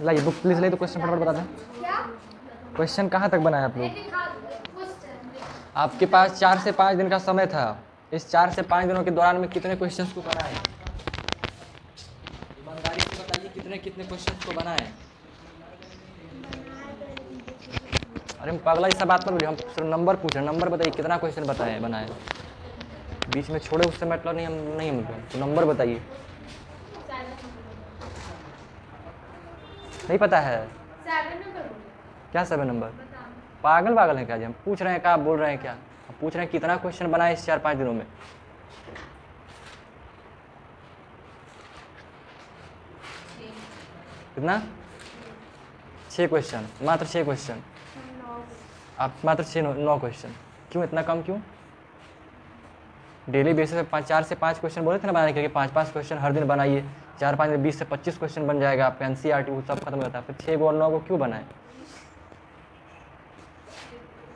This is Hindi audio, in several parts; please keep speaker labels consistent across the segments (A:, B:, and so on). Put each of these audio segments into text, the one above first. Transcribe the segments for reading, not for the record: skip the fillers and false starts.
A: लाइए बुक प्लीज लाइए, तो क्वेश्चन फटाफट बता दें। क्वेश्चन कहाँ तक बनाए आप लोग? आपके पास 4 से 5 दिन का समय था। इस 4 से 5 दिनों के दौरान में कितने क्वेश्चंस को बनाए? ईमानदारी से बताइए, कितने कितने क्वेश्चंस को बनाए? अरे हम पागला इस बात पर बोलिए, हम सिर्फ नंबर पूछ रहे हैं। नंबर बताइए, कितना क्वेश्चन बताए बनाए? बीच में छोड़े उससे मतलब नहीं, हम नहीं मतलब, तो नंबर बताइए। नहीं पता है? क्या 7 नंबर? पागल पागल है क्या जी? हम पूछ रहे हैं क्या, आप बोल रहे हैं क्या? हम पूछ रहे हैं कितना क्वेश्चन बनाए इस 4-5 दिनों में? कितना? 6 क्वेश्चन, मात्र 6 क्वेश्चन। आप मात्र 9 क्वेश्चन। क्यों इतना कम क्यों? डेली बेसिस पे 4 से 5 क्वेश्चन बोले थे ना बनाने के लिए, 5-5 क्वेश्चन हर दिन बनाइए। 4-5 में 20 से 25 क्वेश्चन बन जाएगा आपका। एनसीईआरटी वो सब खत्म हो जाता है। फिर 6 और 9 को क्यों बनाए?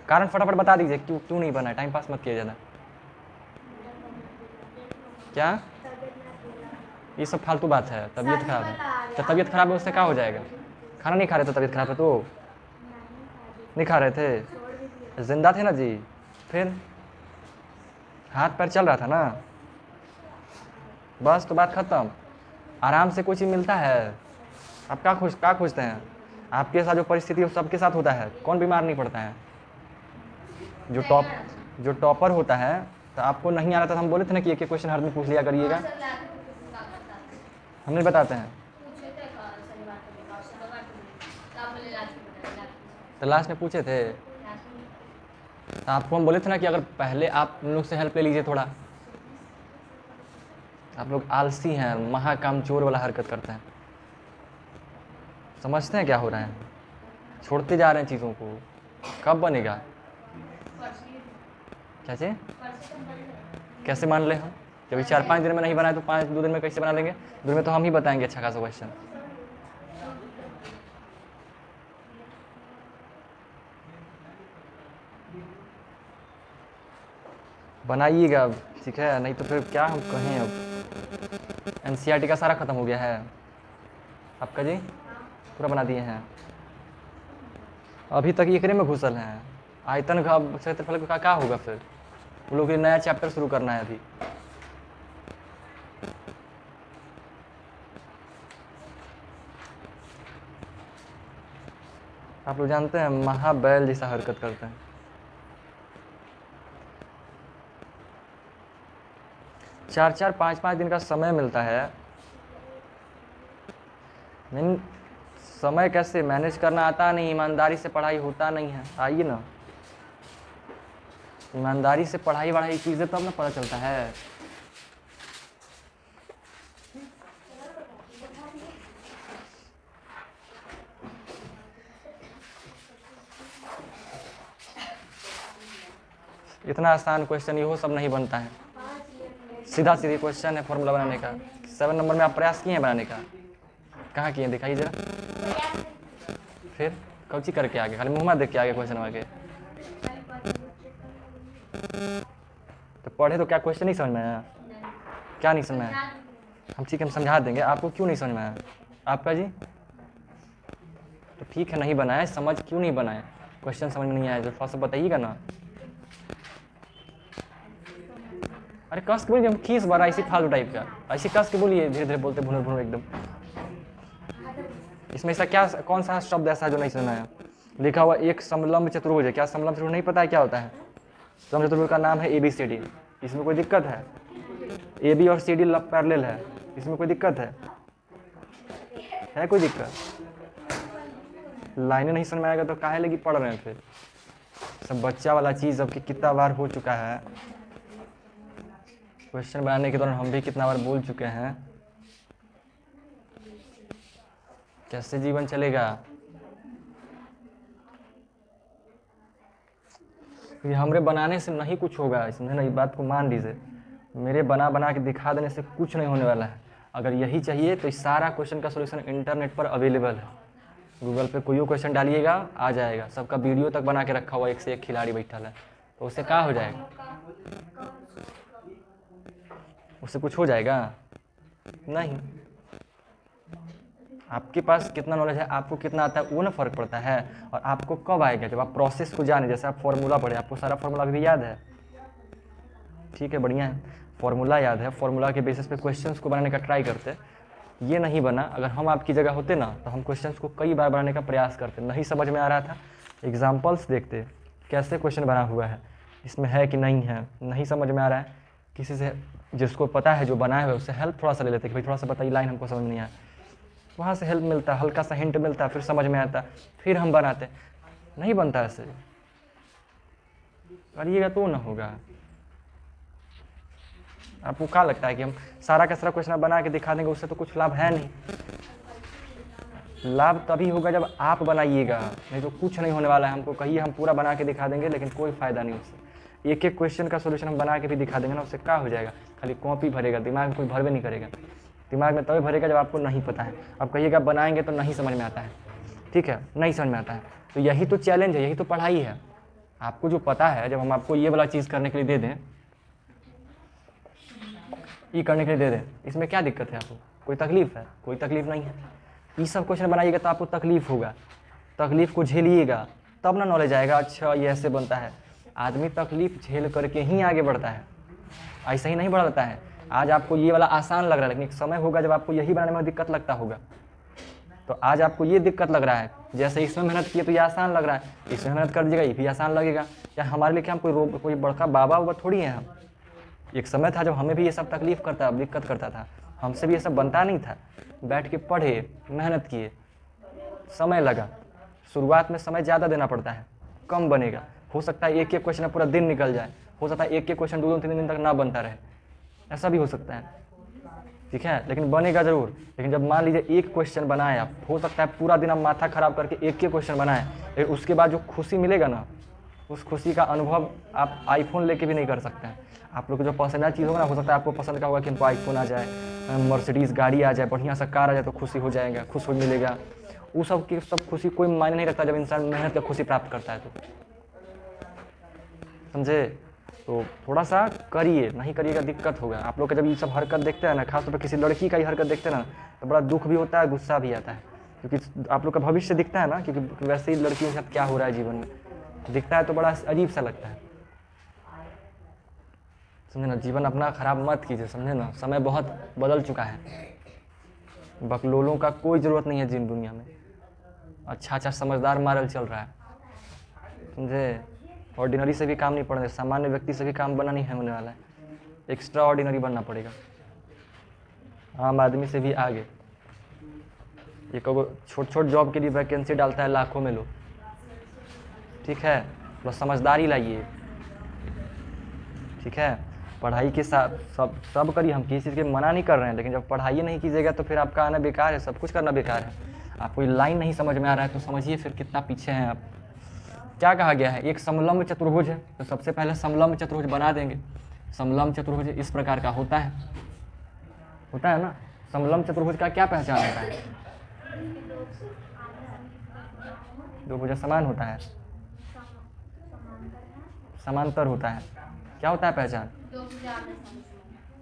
A: कारण फटाफट बता दीजिए, क्यों क्यों नहीं बनाए? टाइम पास मत किया ज़्यादा। क्या ये सब फालतू बात है? तबीयत खराब है तो तबीयत खराब है उससे क्या हो जाएगा? खाना नहीं खा रहे थे तबीयत खराब है तो? नहीं खा रहे थे? जिंदा थे ना जी? फिर हाथ पैर चल रहा था ना? बस तो बात खत्म। आराम से कोई चीज़ मिलता है? आप क्या खोजते हैं? आपके साथ जो परिस्थिति है सबके साथ होता है, कौन बीमार नहीं पड़ता है? जो टॉपर होता है, तो आपको नहीं आ रहा था, हम बोले थे ना कि एक क्वेश्चन हर दिन पूछ लिया करिएगा। हम नहीं बताते हैं तो लास्ट में पूछे थे तो आपको हम बोले थे ना कि अगर पहले आप उन लोग से हेल्प ले लीजिए थोड़ा। आप लोग आलसी हैं, महाकामचोर वाला हरकत करते हैं। समझते हैं क्या हो रहा है? छोड़ते जा रहे हैं चीज़ों को। कब बनेगा? क्या चीज़? कैसे मान ले हम? जब 4-5 दिन में नहीं बनाए तो 2 दिन में कैसे बना लेंगे? 2 दिन में तो हम ही बताएंगे अच्छा खासा क्वेश्चन। बनाइएगा अब, ठीक है? नहीं तो फिर क्या हम कहें अब। एनसीईआरटी का सारा खत्म हो गया है आपका जी? पूरा बना दिए हैं? अभी तक एकरे में घुसल हैं। आयतन का क्षेत्रफल का क्या होगा फिर? वो लोग नया चैप्टर शुरू करना है अभी। आप लोग जानते हैं, महाबैल जैसा हरकत करते हैं। 4-4 5-5 दिन का समय मिलता है। नहीं, समय कैसे मैनेज करना आता नहीं, ईमानदारी से पढ़ाई होता नहीं है। आइए ना, ईमानदारी से पढ़ाई वढ़ाई चीज़ें तब ना पता चलता है। इतना आसान क्वेश्चन ये सब नहीं बनता है। सीधा सीधी क्वेश्चन है फॉर्मूला बनाने का। 7 नंबर में आप प्रयास किए हैं बनाने का? कहाँ किए दिखाइए जरा। फिर कौची करके आगे? खाली मुँह देख के आगे क्वेश्चन आगे? तो पढ़े तो क्या क्वेश्चन नहीं समझ में आया? क्या नहीं समझ में आया? हम ठीक है, हम समझा देंगे आपको। क्यों नहीं समझ में आया आपका जी? तो ठीक है, नहीं बनाए, समझ क्यों नहीं बनाए? क्वेश्चन समझ में नहीं आया जो फर्स्ट बताइएगा ना। अरे कस के बोलिए, हम खीस भरा ऐसी फालतू टाइप का, ऐसी कस के बोलिए, धीरे धीरे बोलते भुनर भुनर एकदम। इसमें ऐसा क्या, कौन सा शब्द ऐसा जो नहीं समझ में आया? लिखा हुआ एक समलंब चतुर्भुज है। क्या समलंब चतुर्भुज नहीं पता है क्या होता है? समलंब चतुर्भुज का नाम है ABCD। इसमें कोई दिक्कत है? AB और CD पैरेलल है, इसमें कोई दिक्कत है कोई दिक्कत? लाइनें नहीं समझ में आएगा तो काहे लगी पढ़ रहे हैं फिर? सब बच्चा वाला चीज़ अब कितना बार हो चुका है। क्वेश्चन बनाने के दौरान हम भी कितना बार बोल चुके हैं। कैसे जीवन चलेगा? क्योंकि हमरे बनाने से नहीं कुछ होगा, समझे ना? ये बात को मान लीजिए, मेरे बना बना के दिखा देने से कुछ नहीं होने वाला है। अगर यही चाहिए तो इस सारा क्वेश्चन का सोल्यूशन इंटरनेट पर अवेलेबल है। गूगल पे कोई क्वेश्चन डालिएगा आ जाएगा। सबका वीडियो तक बना के रखा हुआ, एक से एक खिलाड़ी बैठा है, तो उससे क्या हो जाएगा? उससे कुछ हो जाएगा? नहीं। आपके पास कितना नॉलेज है, आपको कितना आता है, वो ना फ़र्क पड़ता है। और आपको कब आएगा, जब आप प्रोसेस को जाने। जैसे आप फॉर्मूला पढ़े, आपको सारा फॉर्मूला भी याद है, ठीक है, बढ़िया है, फॉर्मूला याद है, फॉर्मूला के बेसिस पे क्वेश्चंस को बनाने का ट्राई करते। ये नहीं बना, अगर हम आपकी जगह होते ना तो हम क्वेश्चंस को कई बार बनाने का प्रयास करते। नहीं समझ में आ रहा था, एग्जाम्पल्स देखते कैसे क्वेश्चन बना हुआ है, इसमें है कि नहीं है। नहीं समझ में आ रहा है, किसी से जिसको पता है, जो बनाए हुए, उससे हेल्प थोड़ा सा ले लेते कि भाई थोड़ा सा बताइए, लाइन हमको समझ में नहीं आया। वहाँ से हेल्प मिलता, हल्का सा हिंट मिलता, फिर समझ में आता, फिर हम बनाते। नहीं बनता ऐसे, करिएगा तो ना होगा। आपको क्या लगता है कि हम सारा का सारा क्वेश्चन बना के दिखा देंगे, उससे तो कुछ लाभ है नहीं। लाभ तभी होगा जब आप बनाइएगा, नहीं तो कुछ नहीं होने वाला है। हमको कहिए हम पूरा बना के दिखा देंगे, लेकिन कोई फ़ायदा नहीं उससे। एक एक क्वेश्चन का सोल्यूशन हम बना के भी दिखा देंगे ना, उससे क्या हो जाएगा, खाली कॉपी भरेगा, दिमाग में कोई भरवे नहीं करेगा। दिमाग में तभी भरेगा जब आपको नहीं पता है। अब कहिएगा बनाएंगे तो नहीं समझ में आता है, ठीक है, नहीं समझ में आता है, तो यही तो चैलेंज है, यही तो पढ़ाई है। आपको जो पता है, जब हम आपको ये वाला चीज़ करने के लिए दे दें, ये करने के लिए दे दें, इसमें क्या दिक्कत है आपको, कोई तकलीफ है? कोई तकलीफ नहीं है। ये सब क्वेश्चन बनाइएगा तो आपको तकलीफ होगा, तकलीफ को झेलिएगा, तब ना नॉलेज आएगा। अच्छा ये ऐसे बनता है। आदमी तकलीफ झेल करके ही आगे बढ़ता है, ऐसा ही नहीं बढ़ता है। आज आपको ये वाला आसान लग रहा है, लेकिन एक समय होगा जब आपको यही बनाने में दिक्कत लगता होगा। तो आज आपको ये दिक्कत लग रहा है, जैसे इसमें मेहनत किए तो ये आसान लग रहा है, इसमें मेहनत कर दीजिएगा ये भी आसान लगेगा। क्या हमारे लिए क्या हम कोई बड़का बाबा वाबा थोड़ी है हम। एक समय था जब हमें भी ये सब तकलीफ करता, दिक्कत करता था, हमसे भी ये सब बनता नहीं था। बैठ के पढ़े, मेहनत किए, समय लगा। शुरुआत में समय ज़्यादा देना पड़ता है, कम बनेगा। हो सकता है एक एक क्वेश्चन में पूरा दिन निकल जाए, हो सकता है एक एक क्वेश्चन 2-3 दिन तक ना बनता रहे, ऐसा भी हो सकता है, ठीक है, लेकिन बनेगा ज़रूर। लेकिन जब मान लीजिए एक क्वेश्चन बनाए आप, हो सकता है पूरा दिन आप माथा ख़राब करके एक एक क्वेश्चन बनाएं, लेकिन उसके बाद जो खुशी मिलेगा ना, उस खुशी का अनुभव आप आईफोन लेके भी नहीं कर सकते हैं। आप लोग को जो पसंदीदा चीज़ होगा ना, हो सकता है आपको पसंद का होगा कि हमको आईफोन आ जाए, मर्सिडीज़ गाड़ी आ जाए, बढ़िया सा कार आ जाए तो खुशी हो जाएगा, खुश हो मिलेगा। वो सब की सब खुशी कोई मायने नहीं रखता जब इंसान मेहनत का खुशी प्राप्त करता है तो, समझे। तो थोड़ा सा करिए, नहीं करिएगा दिक्कत होगा। आप लोग का जब ये सब हरकत देखते हैं ना, खासतौर पर किसी लड़की का ही हरकत देखते हैं ना, तो बड़ा दुख भी होता है, गुस्सा भी आता है, क्योंकि आप लोग का भविष्य दिखता है ना, क्योंकि वैसे ही लड़कियों के साथ क्या हो रहा है जीवन में दिखता है, तो बड़ा अजीब सा लगता है, समझे ना। जीवन अपना खराब मत कीजिए, समझे ना। समय बहुत बदल चुका है, बकलोलों का कोई ज़रूरत नहीं है जिन दुनिया में। अच्छा समझदार मॉडल चल रहा है, समझे। ऑर्डिनरी से भी काम नहीं पड़ने, सामान्य व्यक्ति से भी काम बना नहीं है होने वाला है, एक्स्ट्रा ऑर्डिनरी बनना पड़ेगा, आम आदमी से भी आगे। ये छोट छोट जॉब के लिए वैकेंसी डालता है लाखों में लोग, ठीक है, थोड़ा समझदारी लाइए, ठीक है। पढ़ाई के साथ सब करिए, हम किसी चीज़ के मना नहीं कर रहे हैं, लेकिन जब पढ़ाई नहीं कीजिएगा तो फिर आपका आना बेकार है, सब कुछ करना बेकार है। आपको ये लाइन नहीं समझ में आ रहा है तो समझिए फिर कितना पीछे हैं आप। क्या कहा गया है, एक समलंब चतुर्भुज है, तो सबसे पहले समलंब चतुर्भुज बना देंगे। समलंब चतुर्भुज इस प्रकार का होता है ना। समलंब चतुर्भुज का क्या पहचान होता है? दो भुजा समान होता है, समांतर होता है, क्या होता है पहचान?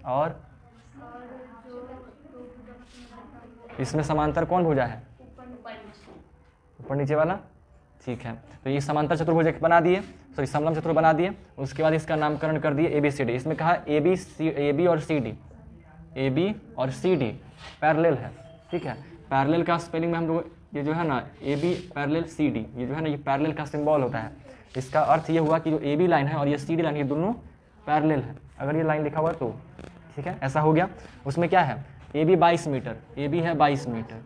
A: और इसमें समांतर कौन भुजा है? ऊपर नीचे वाला, ठीक है। तो ये समांतर चतुर्भुज एक बना दिए, सॉरी समलंब चतुर्भुज बना दिए। उसके बाद इसका नामकरण कर दिए ABCD। इसमें कहा AB और CD, AB और CD पैरेलल है, ठीक है। पैरेलल का स्पेलिंग में हम लोग ये जो है ना AB पैरेलल CD, ये जो है ना ये पैरेलल का सिंबल होता है। इसका अर्थ ये हुआ कि जो AB लाइन है और ये CD लाइन, ये दोनों पैरेलल है। अगर ये लाइन लिखा हुआ तो ठीक है, ऐसा हो गया। उसमें क्या है, AB 22 मीटर, AB है 22 मीटर,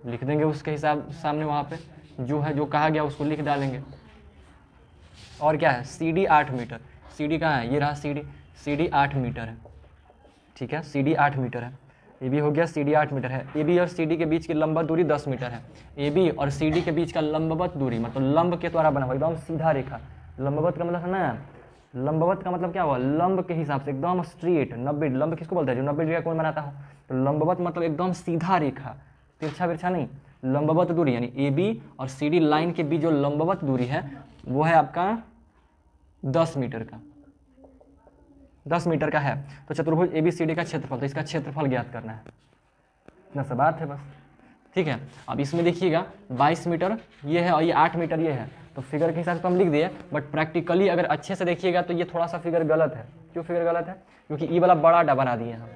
A: लिख देंगे उसके हिसाब सामने, वहाँ पे जो है जो कहा गया उसको लिख डालेंगे। और क्या है, CD 8 मीटर, CD कहाँ है, ये रहा CD 8 मीटर है, ठीक है, CD 8 मीटर है। AB हो गया, CD 8 मीटर है। AB और CD के बीच की लंबवत दूरी 10 मीटर है। AB और CD के बीच का लंबवत दूरी, मतलब लंब के द्वारा बना हुआ एकदम सीधा रेखा। लंबवत का मतलब है ना, लंबवत का मतलब क्या हुआ, लंब के हिसाब से एकदम स्ट्रेट। 90 लंब किसको बोलते हैं, जो 90 डिग्री का कोण बनाता हो। तो लंबवत मतलब एकदम सीधा रेखा, तिरछा बिरछा नहीं, लंबवत दूरी, यानी AB और CD लाइन के बीच जो लंबवत दूरी है वो है आपका 10 मीटर का, 10 मीटर का है। तो चतुर्भुज ABCD का क्षेत्रफल, तो इसका क्षेत्रफल ज्ञात करना है, इतना सा बात है बस। ठीक है। अब इसमें देखिएगा 22 मीटर ये है और ये 8 मीटर ये है, तो फिगर के हिसाब से तो हम लिख दिए, बट प्रैक्टिकली अगर अच्छे से देखिएगा तो ये थोड़ा सा फिगर गलत है। क्यों फिगर गलत है? क्योंकि ई वाला बड़ा डा बना दिए हम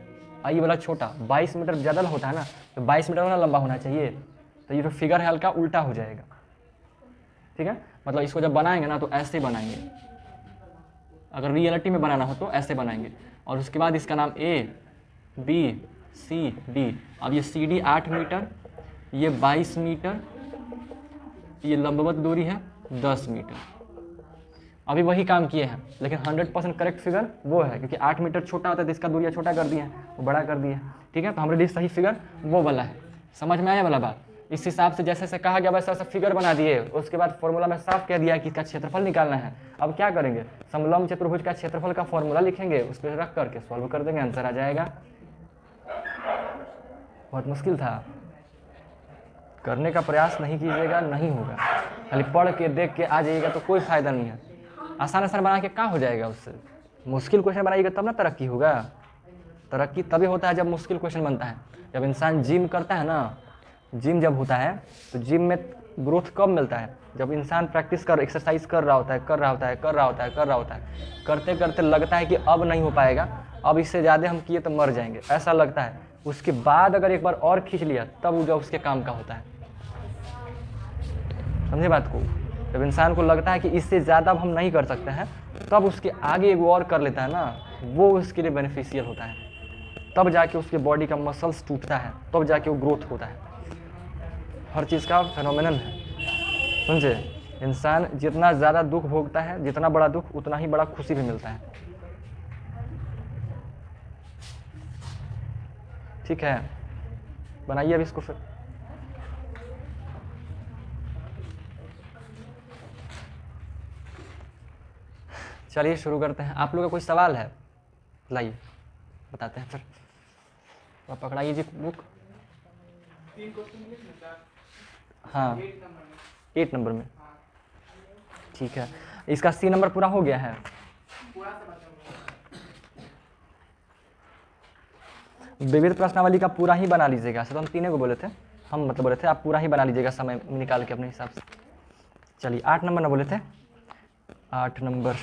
A: और ई वाला छोटा। 22 मीटर ज़्यादा होता है ना, तो 22 मीटर ना लंबा होना चाहिए, तो ये जो फिगर है हल्का उल्टा हो जाएगा। ठीक है, मतलब इसको जब बनाएंगे ना तो ऐसे बनाएंगे, अगर रियलिटी में बनाना हो तो ऐसे बनाएंगे। और उसके बाद इसका नाम ए बी सी डी। अब ये सी डी 8 मीटर, ये 22 मीटर, ये लंबवत दूरी है 10 मीटर। अभी वही काम किए हैं, लेकिन 100% करेक्ट फिगर वो है, क्योंकि 8 मीटर छोटा होता है तो इसका दूरिया छोटा कर दिए हैं, वो बड़ा कर दिए हैं। ठीक है, तो हमारे लिए सही फिगर वो वाला है। समझ में आया वाला बात? इस हिसाब से जैसे जैसे कहा गया वैसा वैसा फिगर बना दिए। उसके बाद फॉर्मूला में साफ कह दिया कि इसका क्षेत्रफल निकालना है। अब क्या करेंगे, समलंब चतुर्भुज का क्षेत्रफल का फॉर्मूला लिखेंगे, उस पर रख करके सॉल्व कर देंगे, आंसर आ जाएगा। बहुत मुश्किल था, करने का प्रयास नहीं कीजिएगा नहीं होगा। खाली पढ़ के देख के आ जाइएगा तो कोई फायदा नहीं है। आसान आसान बना के क्या हो जाएगा उससे? मुश्किल क्वेश्चन बनाइएगा तब ना तरक्की होगा। तरक्की तभी होता है जब मुश्किल क्वेश्चन बनता है। जब इंसान जिम करता है ना, जिम जब होता है तो जिम में ग्रोथ कब मिलता है? जब इंसान प्रैक्टिस कर एक्सरसाइज कर रहा होता है, करते करते लगता है कि अब नहीं हो पाएगा, अब इससे ज़्यादा हम किए तो मर जाएंगे, ऐसा लगता है। उसके बाद अगर एक बार और खींच लिया तब वो जो उसके काम का होता है। समझे बात को? जब इंसान को लगता है कि इससे ज़्यादा अब हम नहीं कर सकते हैं, तब उसके आगे एक और कर लेता है ना, वो उसके लिए बेनिफिशियल होता है। तब जाके उसके बॉडी का मसल्स टूटता है, तब जाके वो ग्रोथ होता है। हर चीज़ का फेनोमेनन है, समझे? इंसान जितना ज़्यादा दुख भोगता है, जितना बड़ा दुख, उतना ही बड़ा खुशी भी मिलता है। ठीक है, बनाइए अब इसको फिर। चलिए शुरू करते हैं। आप लोग का कोई सवाल है? लाइए बताते हैं फिर। आप पकड़ाइए जी बुक। हाँ 8 नंबर में। ठीक है, इसका सी नंबर पूरा हो गया है। विविध प्रश्नावली का पूरा ही बना लीजिएगा। ऐसे तो हम 3 को बोले थे, हम मतलब बोले थे आप पूरा ही बना लीजिएगा समय निकाल के अपने हिसाब से। चलिए 8 नंबर ना बोले थे। 8 नंबर,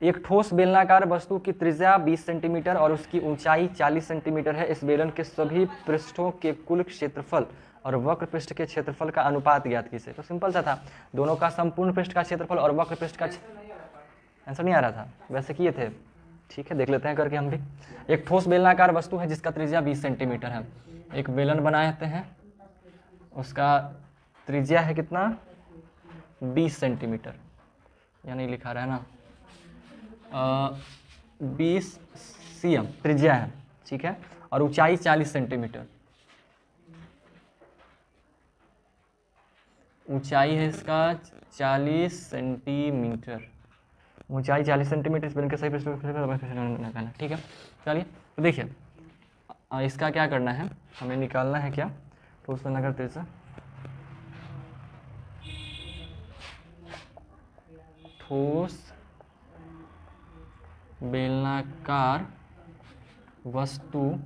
A: एक ठोस बेलनाकार वस्तु की त्रिज्या 20 सेंटीमीटर और उसकी ऊंचाई 40 सेंटीमीटर है। इस बेलन के सभी पृष्ठों के कुल क्षेत्रफल और वक्र पृष्ठ के क्षेत्रफल का अनुपात ज्ञात कीजिए। तो सिंपल सा था, दोनों का संपूर्ण पृष्ठ का क्षेत्रफल और वक्र पृष्ठ का आंसर नहीं आ रहा था, वैसे किए थे। ठीक है, देख लेते हैं करके हम भी। एक ठोस बेलनाकार वस्तु है जिसका त्रिज्या 20 सेंटीमीटर है। एक बेलन बनाते हैं, उसका त्रिज्या है कितना? 20 सेंटीमीटर, यानी लिखा रहा है ना 20 cm त्रिज्या है। ठीक है, और ऊंचाई 40 सेंटीमीटर। ऊंचाई है इसका 40 सेंटीमीटर, ऊंचाई 40 सेंटीमीटर। इस बेलन के सही निकालना। ठीक है, चलिए तो देखिए इसका क्या करना है, हमें निकालना है क्या? ठोस बेलनाकार त्रिज्या, ठोस बेलनाकार वस्तु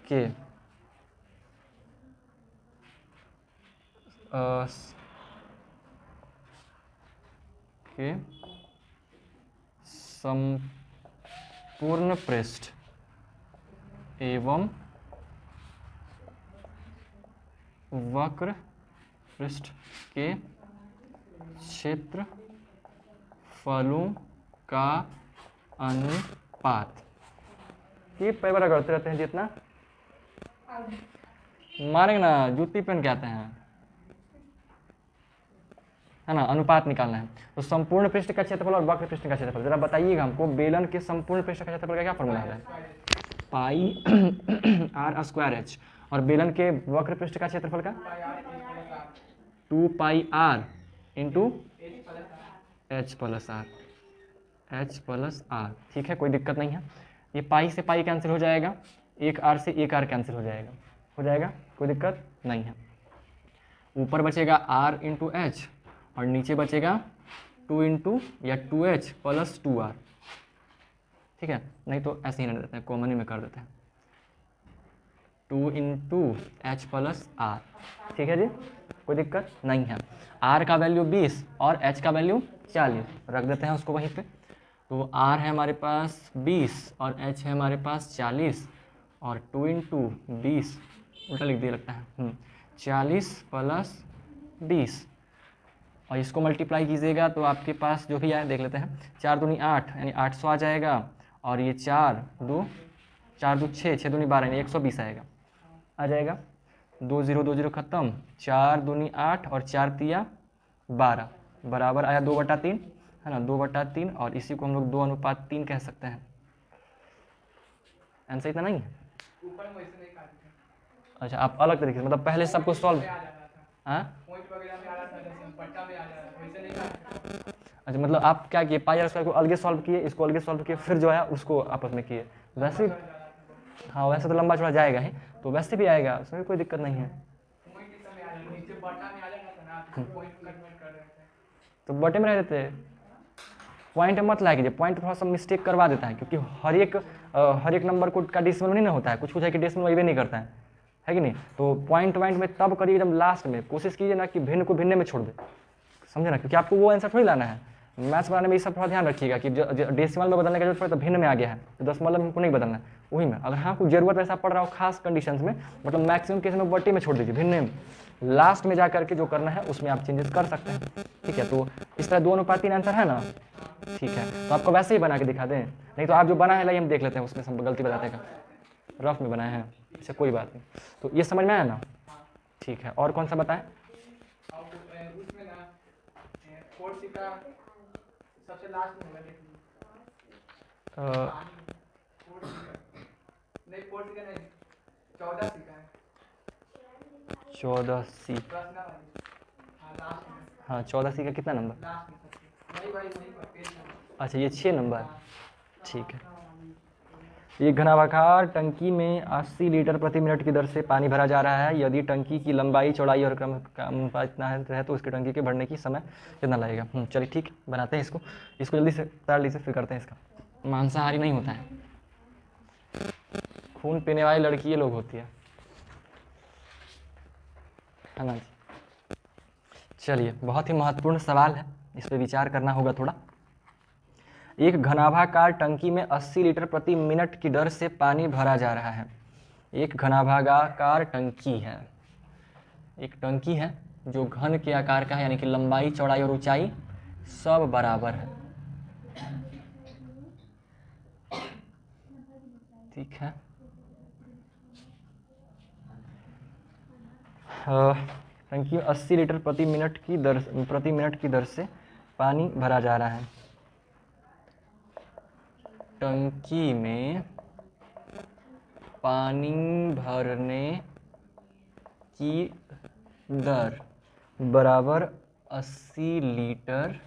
A: के संपूर्ण पृष्ठ एवं वक्र पृष्ठ के क्षेत्रफलों का अनुपात। ये पैबरा करते रहते हैं जितना मारेंगे ना, जूती पहन के आते हैं, है ना? अनुपात निकालना है। तो संपूर्ण पृष्ठ का क्षेत्रफल और वक्र पृष्ठ का क्षेत्रफल, जरा बताइएगा हमको। बेलन के संपूर्ण पृष्ठ का क्षेत्रफल का क्या फॉर्मूला है? पाई r स्क्वायर h। और बेलन के वक्र पृष्ठ का क्षेत्रफल का 2 पाई r into h plus r। ठीक है, कोई दिक्कत नहीं है। ये पाई से पाई कैंसिल हो जाएगा, एक r से एक r कैंसिल हो जाएगा, कोई दिक्कत नहीं है। ऊपर बचेगा r इंटू एच और नीचे बचेगा 2 इंटू या 2h प्लस 2r। ठीक है, नहीं तो ऐसे ही रहने देते हैं, कॉमन ही में कर देते हैं। 2 इंटू एच प्लस आर। ठीक है जी, कोई दिक्कत नहीं है। आर का वैल्यू 20 और एच का वैल्यू 40, रख देते हैं उसको वहीं पे। तो आर है हमारे पास 20 और एच है हमारे पास 40, और 2 इंटू 20 उल्टा लिख दिया लगता है, 40 प्लस 20, और इसको मल्टीप्लाई कीजिएगा तो आपके पास जो भी आए देख लेते हैं। 4 दूनी 8 यानी 800 आ जाएगा, और ये 4 दो 6, 6 दूनी 12 यानी 120 आएगा, आ जाएगा। 2 0 2 0 खत्म, 4 दूनी 8 और 4 तिया 12 बराबर आया 2/3, है ना, 2/3, और इसी को हम लोग 2:3 कह सकते हैं। आंसर इतना नहीं है। अच्छा, आप अलग तरीके से, मतलब पहले सबको सॉल्व, हाँ, अच्छा, मतलब आप क्या किए, पाई आर स्क्वायर को अलग सॉल्व किए, इसको अलग सॉल्व किए, फिर जो है उसको आपस में किए। वैसे हाँ, वैसे तो लंबा चौड़ा जाएगा ही, तो वैसे भी आएगा, उसमें कोई दिक्कत नहीं है। तो बटे में रह देते, पॉइंट मत ला कीजिए, पॉइंट थोड़ा सा मिस्टेक करवा देता है, क्योंकि हर एक नंबर को का डेसिमल नहीं ना होता है, कुछ है कि डेसिमल वही नहीं करता है कि नहीं। तो पॉइंट में तब करिए जब लास्ट में, कोशिश कीजिए ना कि भिन्न को भिन्न में छोड़ दे, समझे ना, क्योंकि आपको वो आंसर थोड़ी लाना है। मैथ्स बनाने में ये सब थोड़ा ध्यान रखिएगा कि डेसिमल में बदलने का जरूरत पड़े तो भिन्न में आ गया है, तो दशमलव में हमको नहीं बदलना है, वही में। अगर हाँ कुछ जरूरत ऐसा पड़ रहा हो खास कंडीशंस में, मतलब मैक्सिमम केस में बट्टे में छोड़ दीजिए, भिन्न में लास्ट में जा करके जो करना है उसमें आप चेंजेस कर सकते हैं। ठीक है, तो इस तरह 2:3 आंसर है ना। ठीक है, तो आपको वैसे ही बना के दिखा दें, नहीं तो आप जो बना है लाइए हम देख लेते हैं, उसमें सब गलती बताते हैं, रफ में बनाए हैं। अच्छा, कोई बात नहीं, तो ये समझ में आया ना। ठीक है, और कौन सा बताएं। सबसे लास्ट में नहीं, 14 सी, हाँ 14 सी का कितना नंबर, अच्छा ये 6 नंबर। ठीक है, एक घनाभागार टंकी में 80 लीटर प्रति मिनट की दर से पानी भरा जा रहा है। यदि टंकी की लंबाई, चौड़ाई और क्रम का अनुपात इतना है तो उसके टंकी के भरने की समय कितना लगेगा। चलिए ठीक, बनाते हैं इसको जल्दी से तार लीजिए, फिर करते हैं इसका। मांसाहारी नहीं होता है, खून पीने वाली लड़की ये लोग होती है ना जी। चलिए, बहुत ही महत्वपूर्ण सवाल है, इस पर विचार करना होगा थोड़ा। एक घनाभागार टंकी में 80 लीटर प्रति मिनट की दर से पानी भरा जा रहा है। एक घनाभागाकार टंकी है, एक टंकी है जो घन के आकार का है, यानी कि लंबाई, चौड़ाई और ऊंचाई सब बराबर है। ठीक है, टंकी 80 लीटर प्रति मिनट की दर से पानी भरा जा रहा है। टंकी में पानी भरने की दर बराबर 80 लीटर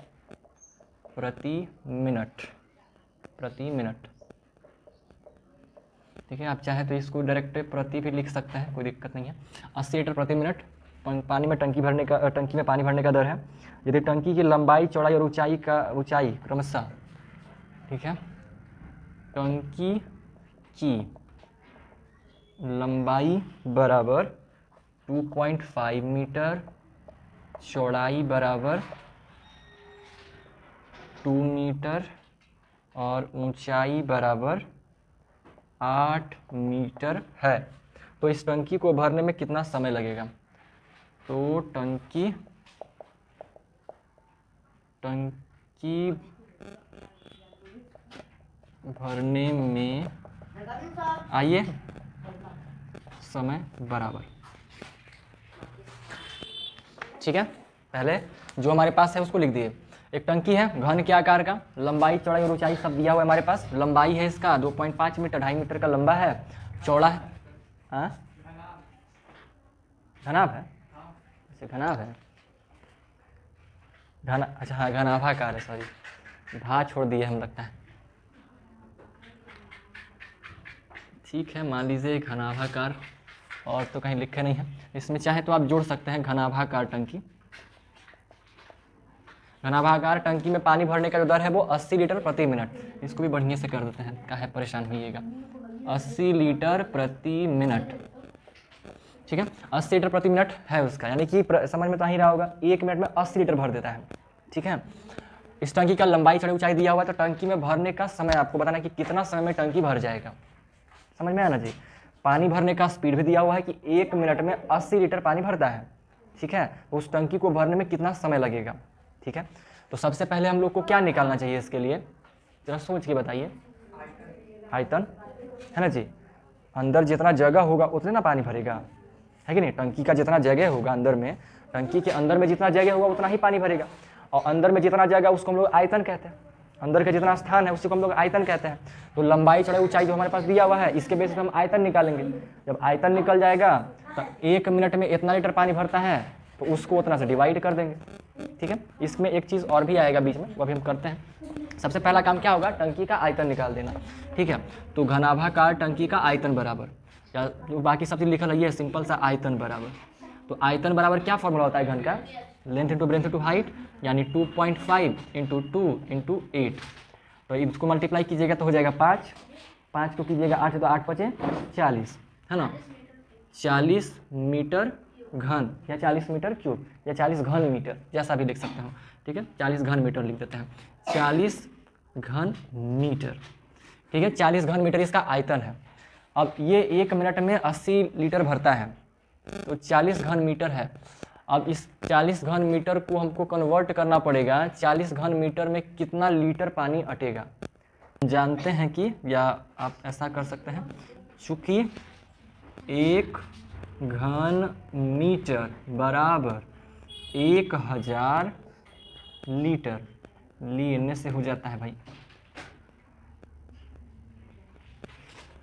A: प्रति मिनट। ठीक है, आप चाहें तो इसको डायरेक्ट प्रति भी लिख सकते हैं, कोई दिक्कत नहीं है। 80 लीटर प्रति मिनट पानी में टंकी में पानी भरने का दर है। यदि टंकी की लंबाई, चौड़ाई और ऊंचाई क्रमशः, ठीक है, टंकी की लंबाई बराबर 2.5 मीटर, चौड़ाई बराबर 2 मीटर और ऊंचाई बराबर 8 मीटर है, तो इस टंकी को भरने में कितना समय लगेगा। तो टंकी भरने में आइए समय बराबर। ठीक है, पहले जो हमारे पास है उसको लिख दिए। एक टंकी है घन के आकार का, लंबाई, चौड़ाई और ऊंचाई सब दिया हुआ है हमारे पास। लंबाई है इसका 2.5 मीटर, 2.5 मीटर का लंबा है, चौड़ा है, हाँ घनाभ है, अच्छा घनाभ है, अच्छा हाँ घनाभाकार है, सॉरी भा छोड़ दिए हम लगता है। ठीक है, मान लीजिए घनाभाकार, और तो कहीं लिखे नहीं है, इसमें चाहे तो आप जोड़ सकते हैं घनाभाकार टंकी। घनाभागार टंकी में पानी भरने का जो दर है वो 80 लीटर प्रति मिनट। इसको भी बढ़िया से कर देते हैं, काहे परेशान होइएगा। 80 लीटर प्रति मिनट, ठीक है, 80 लीटर प्रति मिनट है उसका, यानी कि समझ में तो आ ही रहा होगा, 1 मिनट में 80 लीटर भर देता है। ठीक है, इस टंकी का लंबाई चौड़ाई ऊंचाई दिया हुआ है, तो टंकी में भरने का समय आपको बताना है कि कितना समय में टंकी भर जाएगा। समझ में आना चाहिए। पानी भरने का स्पीड भी दिया हुआ है कि 1 मिनट में 80 लीटर पानी भरता है। ठीक है, तो उस टंकी को भरने में कितना समय लगेगा। ठीक है, तो सबसे पहले हम लोग को क्या निकालना चाहिए इसके लिए, जरा सोच के बताइए। आयतन है ना जी, अंदर जितना जगह होगा उतने ना पानी भरेगा, है कि नहीं। टंकी का जितना जगह होगा अंदर में, टंकी के अंदर में जितना जगह होगा उतना ही पानी भरेगा। और अंदर में जितना जगह उसको हम लोग आयतन कहते हैं, अंदर का जितना स्थान है उसी को हम लोग आयतन कहते हैं। तो लंबाई चौड़ाई ऊंचाई जो हमारे पास दिया हुआ है, इसके बेसिस पे हम आयतन निकालेंगे। जब आयतन निकल जाएगा तो 1 मिनट में इतना लीटर पानी भरता है, तो उसको उतना से डिवाइड कर देंगे। ठीक है, इसमें एक चीज़ और भी आएगा बीच में, वो अभी हम करते हैं। सबसे पहला काम क्या होगा, टंकी का आयतन निकाल देना। ठीक है, तो घनाभाकार टंकी का आयतन बराबर, या जो बाकी सब चीज़ लिखल है ये सिंपल सा आयतन बराबर। तो आयतन बराबर क्या फॉर्मूला होता है घन का, length into breadth into height, यानी 2.5 इंटू 2 इंटू 8। तो इसको मल्टीप्लाई कीजिएगा तो हो जाएगा 5, 5 को कीजिएगा 8 तो 8 5 40, है ना। 40 मीटर घन या 40 मीटर क्यूब या 40 घन मीटर, जैसा भी लिख सकते हो। ठीक है, 40 घन मीटर लिख देते हैं, 40 घन मीटर। ठीक है, 40 घन मीटर इसका आयतन है। अब ये 1 मिनट में 80 लीटर भरता है, तो 40 घन मीटर है। अब इस 40 घन मीटर को हमको कन्वर्ट करना पड़ेगा, 40 घन मीटर में कितना लीटर पानी अटेगा। जानते हैं कि, या आप ऐसा कर सकते हैं, चूँकि 1 घन मीटर बराबर 1000 लीटर, लेने से हो जाता है भाई।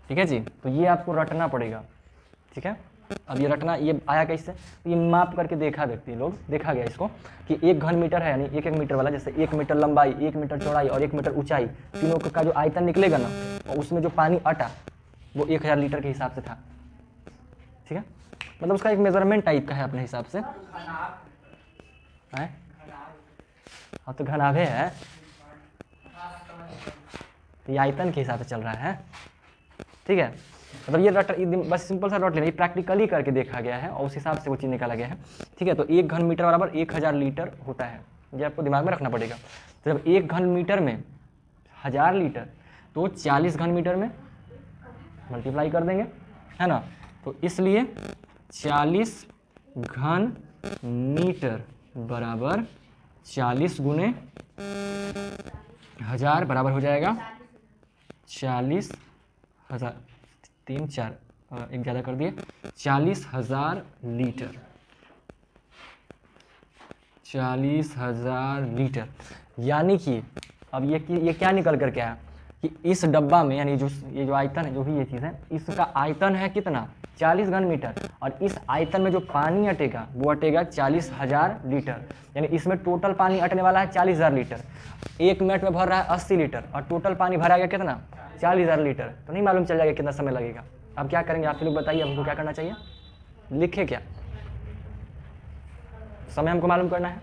A: ठीक है जी, तो ये आपको रटना पड़ेगा। ठीक है, अब ये रटना, ये आया कैसे, तो ये माप करके देखा व्यक्ति लोग, देखा गया इसको कि 1 घन मीटर है, यानी 1 मीटर वाला, जैसे 1 मीटर लंबाई, 1 मीटर चौड़ाई और 1 मीटर ऊंचाई, तीनों का जो आयतन निकलेगा ना, और उसमें जो पानी अटा वो 1000 लीटर के हिसाब से था। ठीक है, मतलब उसका एक मेजरमेंट टाइप का है अपने हिसाब से। हाँ, तो घनाभे है, ये आयतन के हिसाब से चल रहा है। ठीक है, मतलब ये बस सिंपल सा रट लेना, ये प्रैक्टिकली करके देखा गया है और उस हिसाब से वो चीज़ निकाला गया है। ठीक है, तो 1 घन मीटर बराबर 1000 लीटर होता है, ये आपको दिमाग में रखना पड़ेगा। तो जब 1 घन मीटर में 1000 लीटर, तो 40 घन मीटर में मल्टीप्लाई कर देंगे, है ना। तो इसलिए 40 घन मीटर बराबर 40 गुने 1000 बराबर हो जाएगा 40,000, 3 4 एक ज़्यादा कर दिए, 40,000 लीटर, 40,000 लीटर। यानी कि अब ये क्या निकल कर के आया कि इस डब्बा में, यानी ये जो आयतन है, जो भी ये चीज़ है, इसका आयतन है कितना, 40 घन मीटर, और इस आयतन में जो पानी अटेगा वो अटेगा 40,000 लीटर। यानी इसमें टोटल पानी अटने वाला है 40,000 लीटर। 1 मिनट में भर रहा है 80 लीटर और टोटल पानी भरा गया कितना, 40,000 लीटर। तो नहीं मालूम चल जाएगा कितना समय लगेगा। अब क्या करेंगे आप लोग बताइए, हमको क्या करना चाहिए, लिखे क्या, समय हमको मालूम करना है।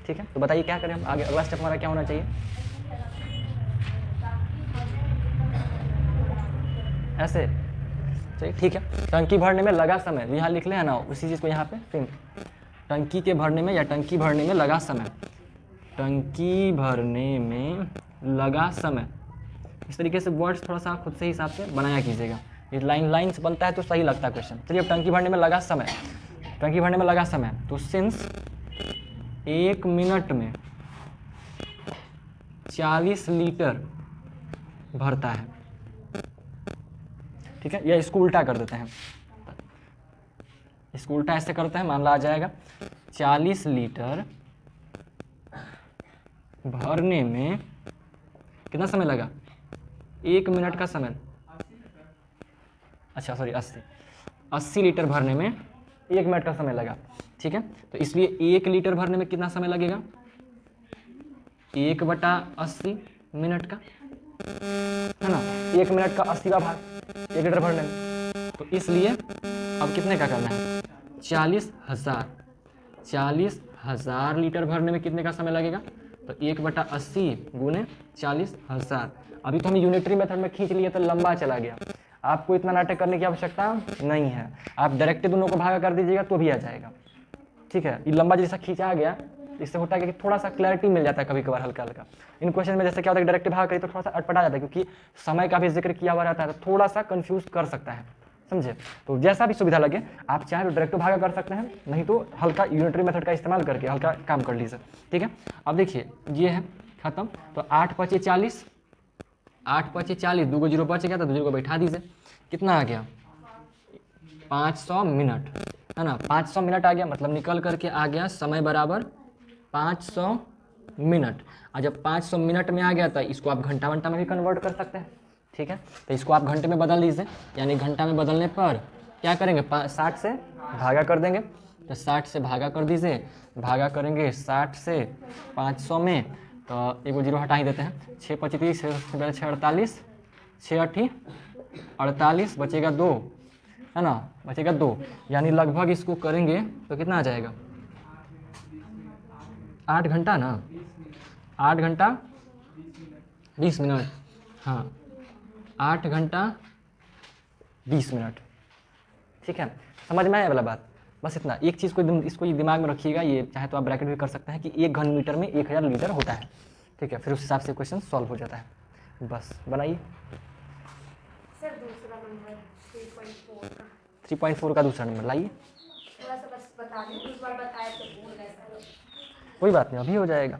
A: ठीक है, तो बताइए क्या करें हम आगे, अगला स्टेप हमारा क्या होना चाहिए। ऐसे चलिए, ठीक है। टंकी भरने में लगा समय, यहाँ लिख ले है ना, उसी चीज़ को यहाँ पे सेम, टंकी के भरने में या टंकी भरने में लगा समय, टंकी भरने में लगा समय। इस तरीके से वर्ड्स थोड़ा सा खुद से हिसाब से बनाया कीजिएगा, ये लाइन से बनता है तो सही लगता है क्वेश्चन। चलिए, अब टंकी भरने में लगा समय, टंकी भरने में लगा समय, तो सिंस 1 मिनट में 40 लीटर भरता है। ठीक है, या इसको उल्टा कर देते हैं, इसको उल्टा ऐसे करते हैं, मान ला आ जाएगा 40 लीटर भरने में कितना समय लगा, 1 मिनट का समय, अच्छा सॉरी 80 लीटर भरने में 1 मिनट का समय लगा। ठीक है, तो इसलिए 1 लीटर भरने में कितना समय लगेगा, 1/80 मिनट का, है ना। 1 मिनट का 80वां भाग 1 लीटर भरने में, तो इसलिए अब कितने का करना है, 40,000 लीटर भरने में कितने का समय लगेगा, तो 1/80 गुने 40,000। अभी तो हम यूनिटरी मेथड में खींच लिए तो लंबा चला गया, आपको इतना नाटक करने की आवश्यकता नहीं है, आप डायरेक्ट दोनों को भागा कर दीजिएगा तो भी आ जाएगा। ठीक है, ये लंबा जैसा खींचा गया, इससे होता है कि थोड़ा सा क्लैरिटी मिल जाता है कभी कभार हल्का हल्का। इन क्वेश्चन में जैसे क्या होता है डायरेक्ट भाग करी तो थोड़ा सा अटपटा जाता है, क्योंकि समय का भी जिक्र किया हुआ रहता है, तो थोड़ा सा कंफ्यूज कर सकता है, समझे। तो जैसा भी सुविधा लगे, आप चाहे तो डायरेक्ट भागा कर सकते हैं, नहीं तो हल्का यूनिटरी मेथड का इस्तेमाल करके हल्का काम कर लीजिए। ठीक है, अब देखिए ये है खत्म। तो 8 × 5 = 40, 8 × 5 = 40, 2 जीरो बच गया तो 2 जीरो को बैठा दीजिए, कितना आ गया 500 मिनट, है ना। 500 मिनट आ गया, मतलब निकल करके आ गया समय बराबर 500 मिनट। और जब 500 मिनट में आ गया तो इसको आप घंटा वंटा में भी कन्वर्ट कर सकते हैं। ठीक है, तो इसको आप घंटे में बदल दीजिए, यानी घंटा में बदलने पर क्या करेंगे 60 से भागा कर देंगे, तो 60 से भागा कर दीजिए, भागा करेंगे 60 से 500 में, तो एक जीरो हटा ही देते हैं, 6 × 5 = 30, 6 × 48, 6 × 8 = 48, बचेगा 2, है ना, बचेगा 2, यानी लगभग इसको करेंगे तो कितना आ जाएगा 8 घंटा ना, 8 घंटा 20 मिनट, हाँ 8 घंटा 20 मिनट। ठीक है, समझ में आया वाला बात। बस इतना, एक चीज़ को इसको ये दिमाग में रखिएगा, ये चाहे तो आप ब्रैकेट भी कर सकते हैं कि 1 घन मीटर में 1000 लीटर होता है। ठीक है, फिर उस हिसाब से क्वेश्चन सॉल्व हो जाता है। बस बनाइए।
B: सर दूसरा नंबर 3.4 का
A: 3.4 का दूसरा नंबर लाइए।
B: थोड़ा सा बस बता दें, उस बार बताया तो भूल गए सर।
A: कोई बात नहीं, अभी हो जाएगा।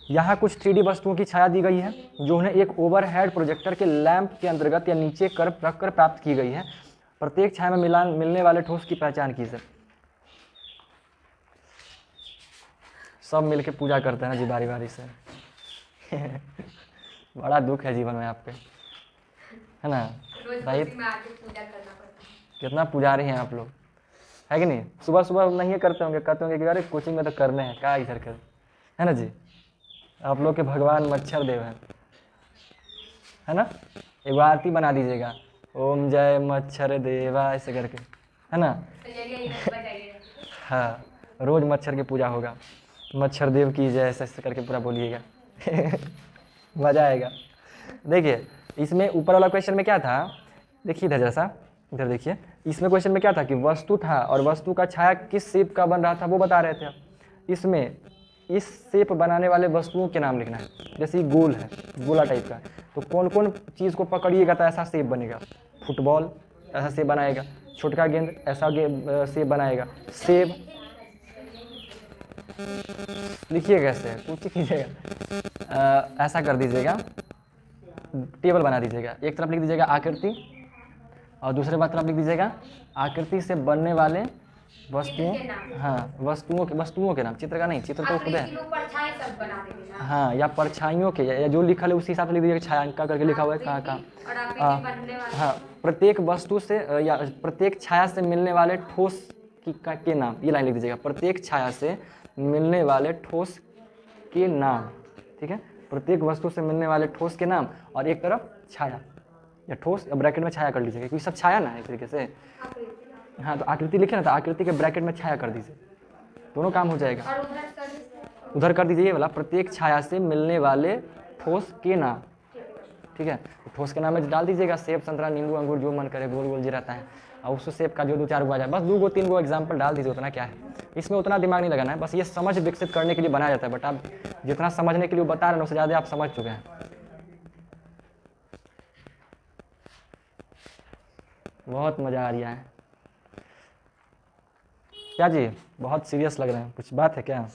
A: यहाँ कुछ 3D वस्तुओं की छाया दी गई है जो उन्हें एक ओवरहेड प्रोजेक्टर के लैंप के अंतर्गत या नीचे कर रखकर प्राप्त की गई है। प्रत्येक छाया में मिलने वाले ठोस की पहचान कीजिए। सब मिलके पूजा करते हैं ना जी बारी बारी से। बड़ा दुख है जीवन में आपके, है ना।
B: रोज में आके पूजा करना पड़ता है।
A: कितना पुजारी हैं आप लोग, है कि नहीं। सुबह सुबह नहीं करते होंगे, कहते होंगे कि अरे कोचिंग में तो करने हैं, क्या इधर कर, है ना जी। आप लोग के भगवान मच्छर देव हैं, है ना। एक आरती बना दीजिएगा, ओम जय मच्छर देवा ऐसे करके, है ना। हाँ, रोज मच्छर की पूजा होगा, मच्छर देव की जय ऐसे ऐसे करके पूरा बोलिएगा। मजा आएगा। देखिए इसमें ऊपर वाला क्वेश्चन में क्या था, देखिए इधर जैसा, इधर देखिए, इसमें क्वेश्चन में क्या था कि वस्तु था और वस्तु का छाया किस शेप का बन रहा था वो बता रहे थे। इसमें इस शेप बनाने वाले वस्तुओं के नाम लिखना है। जैसे ये गोल है, गोला टाइप का, तो कौन कौन चीज़ को पकड़िएगा तो ऐसा शेप बनेगा। फुटबॉल ऐसा शेप बनाएगा, छोटका गेंद ऐसा शेप बनाएगा, सेब लिखिए कैसे कुछ कीजिएगा, ऐसा कर दीजिएगा, टेबल बना दीजिएगा। एक तरफ लिख दीजिएगा आकृति और दूसरे बात तरफ लिख दीजिएगा आकृति से बनने वाले वस्तुओं, हाँ वस्तुओं के नाम, चित्र का नहीं, चित्र तो खुद है। हाँ, या परछाइयों के, या जो लिखा है उसी हिसाब से लिख दीजिएगा, छायांकन करके लिखा हुआ है कहाँ कहाँ। हाँ, प्रत्येक वस्तु से या प्रत्येक छाया से मिलने वाले ठोस के नाम, ये लाइन लिख दीजिएगा, प्रत्येक छाया से मिलने वाले ठोस के नाम। ठीक है, प्रत्येक वस्तु से मिलने वाले ठोस के नाम, और एक तरफ छाया या ठोस या ब्रैकेट में छाया कर लीजिएगा, क्योंकि सब छाया ना है एक तरीके से। हाँ, तो आकृति लिखे ना, तो आकृति के ब्रैकेट में छाया कर दीजिए, दोनों काम हो जाएगा। उधर कर दीजिए ये वाला, प्रत्येक छाया से मिलने वाले ठोस के नाम। ठीक है, तो ठोस के नाम में डाल दीजिएगा सेब, संतरा, नींबू, अंगूर, जो मन करे, गोल गोल जी रहता है, और उसको सेब का जो 2-4 गो आ जाए, बस 2 3 गो एग्जाम्पल डाल दीजिए, उतना क्या है। इसमें उतना दिमाग नहीं लगाना है, बस ये समझ विकसित करने के लिए बनाया जाता है। बट आप जितना समझने के लिए बता रहे हैं उससे ज़्यादा आप समझ चुके हैं। बहुत मज़ा आ रहा है क्या जी, बहुत सीरियस लग रहे हैं, कुछ बात है क्या।